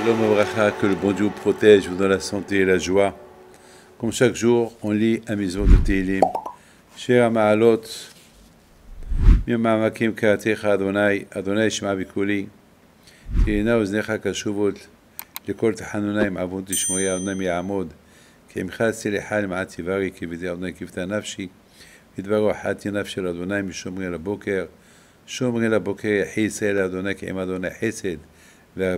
Shalom Abracha, que le bon Dieu vous protège, vous donne la santé et la joie. Comme chaque jour, on lit un maison de Tehillim. Shir Ma'alot, Mima'amakim Ka'atecha Adonai, Adonai Shema Bikuli, Yeina Uznecha Kashuvot, Lekol Tahanunai Ma'avon Tishmoya Adonai Mi'amod, Ke'imcha Tzelecha L'ma'at Tivari, Kivide Adonai Kivta Nafshi, Vidvaro Hati Nafshi Adonai Mishomri Laboker, Shomri Laboker Yahi Yisrael Adonai Ke'im Adonai Chesed, dans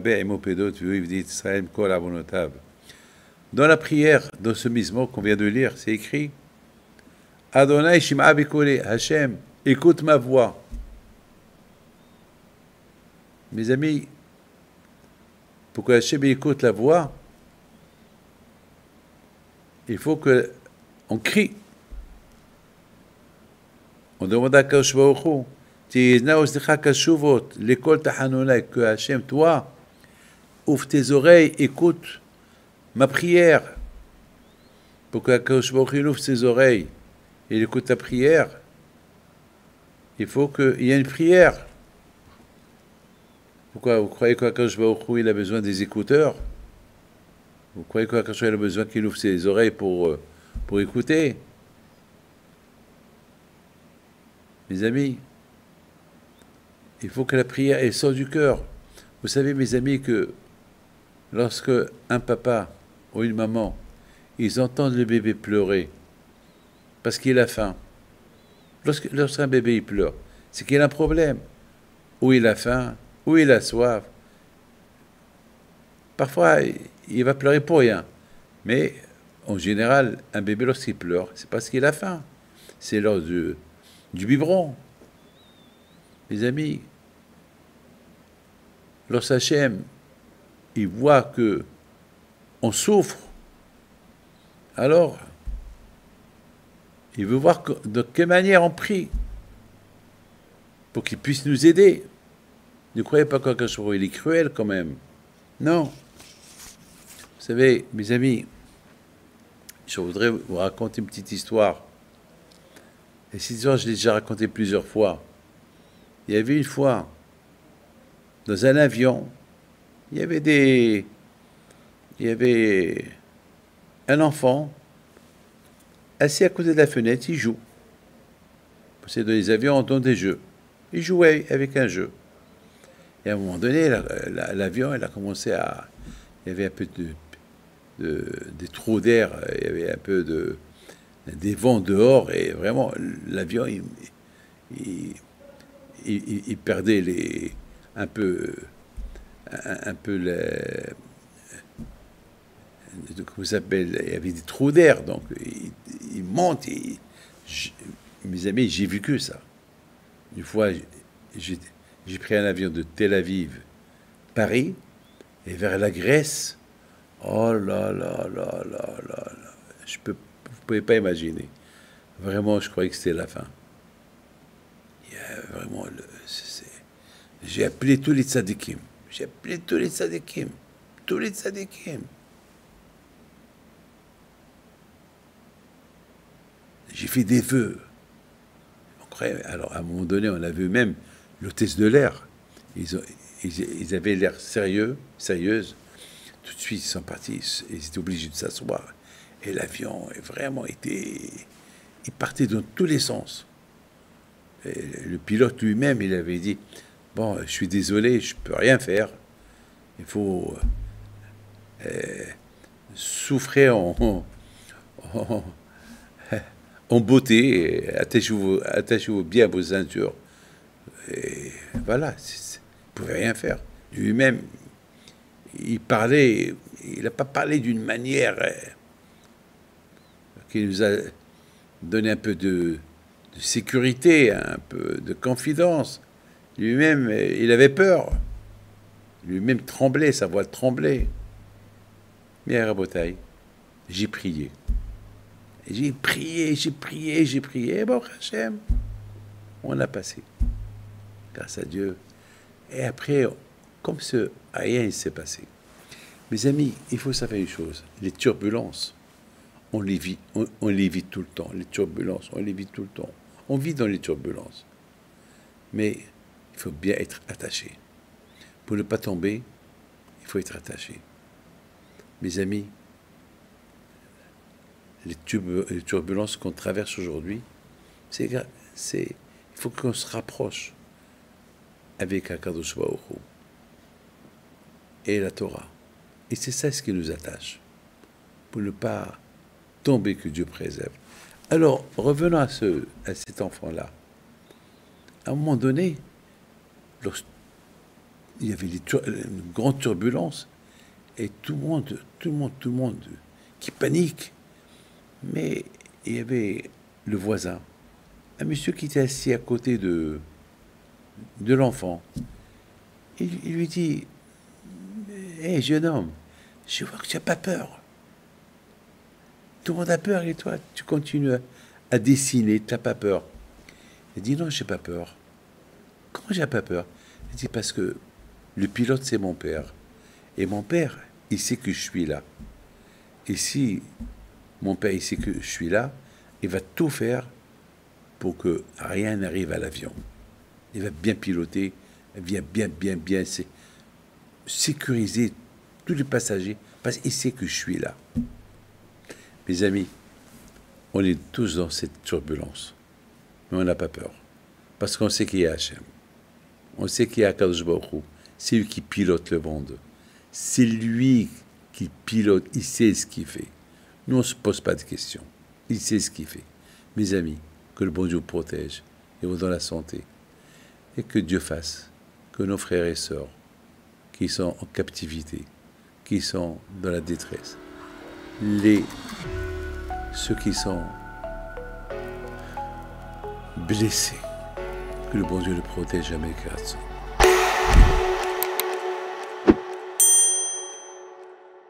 la prière, dans ce mismo qu'on vient de lire, c'est écrit Adonai Shima Bikole, Hachem, écoute ma voix. Mes amis, pour que Hachem écoute la voix, il faut qu'on crie. On demande à Kadosh Baruch Hu, que Hachem, toi, ouvre tes oreilles, écoute ma prière. Pour que Kadosh Baruch Hu ouvre ses oreilles et il écoute ta prière, il faut qu'il y ait une prière. Pourquoi vous croyez que Kadosh Baruch Hu il a besoin des écouteurs? Vous croyez que Kadosh Baruch Hu a besoin qu'il ouvre ses oreilles pour écouter? Mes amis, il faut que la prière elle sorte du cœur. Vous savez, mes amis, que lorsque un papa ou une maman, ils entendent le bébé pleurer parce qu'il a faim, lorsqu'un bébé il pleure, c'est qu'il a un problème. Ou il a faim, ou il a soif. Parfois, il va pleurer pour rien. Mais en général, un bébé, lorsqu'il pleure, c'est parce qu'il a faim. C'est lors du biberon. Mes amis, lorsque Hachem, il voit que on souffre, alors il veut voir de quelle manière on prie pour qu'il puisse nous aider. Ne croyez pas qu'il est cruel quand même. Non. Vous savez, mes amis, je voudrais vous raconter une petite histoire. Et cette histoire, je l'ai déjà racontée plusieurs fois. Il y avait une fois, dans un avion, il y avait un enfant assis à côté de la fenêtre, il joue. C'est dans les avions, on donne des jeux. Il jouait avec un jeu. Et à un moment donné, l'avion, il a commencé à... Il y avait un peu des trous d'air, il y avait un peu des vents dehors, et vraiment, l'avion, il perdait un peu comment ça s'appelle, il y avait des trous d'air, donc il monte. Mes amis, j'ai vécu ça. Une fois, j'ai pris un avion de Tel Aviv, Paris, et vers la Grèce. Oh là là là là là là. Vous ne pouvez pas imaginer. Vraiment, je croyais que c'était la fin. Il y a vraiment... J'ai appelé tous les tzadikim. J'ai appelé tous les tzadikim. Tous les tzadikim. J'ai fait des vœux. Alors, à un moment donné, on a vu même l'hôtesse de l'air. Ils avaient l'air sérieuse. Tout de suite, ils sont partis. Ils étaient obligés de s'asseoir. Et l'avion, vraiment, il partait dans tous les sens. Et le pilote lui-même, il avait dit... Bon, je suis désolé, je ne peux rien faire. Il faut souffrir en beauté. Attachez-vous bien à vos ceintures. Et voilà, il ne pouvait rien faire. Lui-même, il parlait, il n'a pas parlé d'une manière qui nous a donné un peu de sécurité, un peu de confidence. Lui-même, il avait peur. Lui-même tremblait, sa voix tremblait. Mais à Rabotaï, j'ai prié. J'ai prié. Et bon, Hachem, on a passé. Grâce à Dieu. Et après, comme ce rien ne s'est passé. Mes amis, il faut savoir une chose. Les turbulences, on les vit tout le temps. Les turbulences, on les vit tout le temps. On vit dans les turbulences. Mais il faut bien être attaché. Pour ne pas tomber, il faut être attaché. Mes amis, les turbulences qu'on traverse aujourd'hui, il faut qu'on se rapproche avec Akadosh Baruch Hu et la Torah. Et c'est ça ce qui nous attache, pour ne pas tomber, que Dieu préserve. Alors, revenons à cet enfant-là. À un moment donné, il y avait une grande turbulence, et tout le monde qui panique. Mais il y avait le voisin, un monsieur qui était assis à côté de l'enfant. Il lui dit: hé, jeune homme, je vois que tu n'as pas peur. Tout le monde a peur et toi, tu continues à dessiner, tu n'as pas peur. Il dit: non, j'ai pas peur. Comment j'ai pas peur? Il dit: parce que le pilote, c'est mon père. Et mon père, il sait que je suis là. Et si mon père, il sait que je suis là, il va tout faire pour que rien n'arrive à l'avion. Il va bien piloter, il va bien sécuriser tous les passagers, parce qu'il sait que je suis là. Mes amis, on est tous dans cette turbulence, mais on n'a pas peur, parce qu'on sait qu'il y a Hachem. On sait qu'il y a Akadosh Baruch Hu. C'est lui qui pilote le monde. C'est lui qui pilote, il sait ce qu'il fait. Nous, on ne se pose pas de questions. Il sait ce qu'il fait. Mes amis, que le bon Dieu protège et vous dans la santé. Et que Dieu fasse que nos frères et sœurs qui sont en captivité, qui sont dans la détresse, ceux qui sont blessés, que le bon Dieu le protège jamais, Amérique.